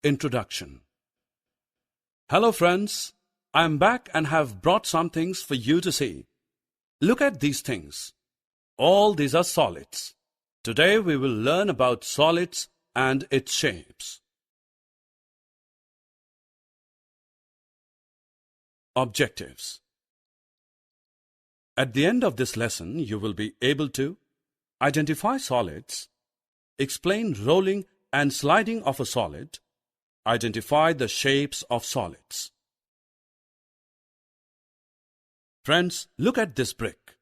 Introduction. Hello friends, I am back and have brought some things for you to see. Look at these things. All these are solids. Today we will learn about solids and its shapes. Objectives. At the end of this lesson, you will be able to identify solids, explain rolling and sliding of a solid, identify the shapes of solids. Friends, look at this brick.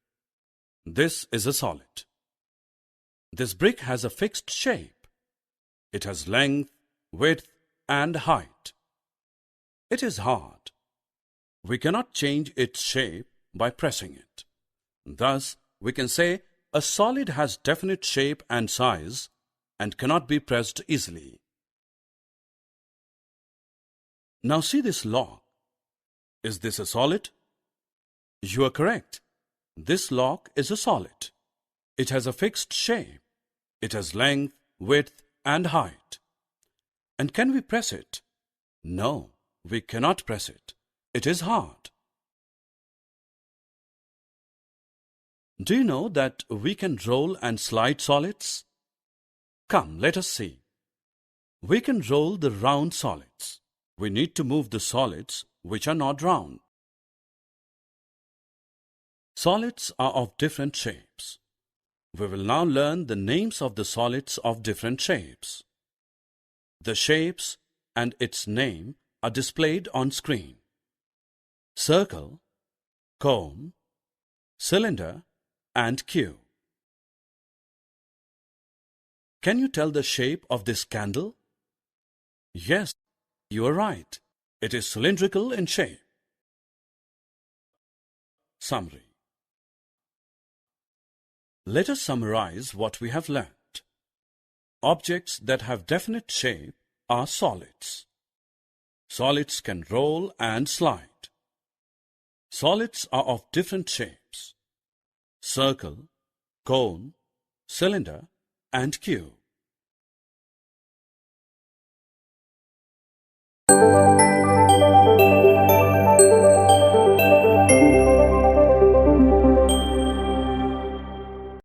This is a solid. This brick has a fixed shape. It has length, width, and height. It is hard. We cannot change its shape by pressing it. Thus, we can say a solid has definite shape and size and cannot be pressed easily. Now see this log. Is this a solid? You are correct. This log is a solid. It has a fixed shape. It has length, width, and height. And can we press it? No, we cannot press it. It is hard. Do you know that we can roll and slide solids? Come, let us see. We can roll the round solids. We need to move the solids which are not round. Solids are of different shapes. We will now learn the names of the solids of different shapes. The shapes and its name are displayed on screen. Circle, cone, cylinder, and cube. Can you tell the shape of this candle? Yes, you are right. It is cylindrical in shape. Summary. Let us summarize what we have learnt. Objects that have definite shape are solids. Solids can roll and slide. Solids are of different shapes: circle, cone, cylinder, and cube.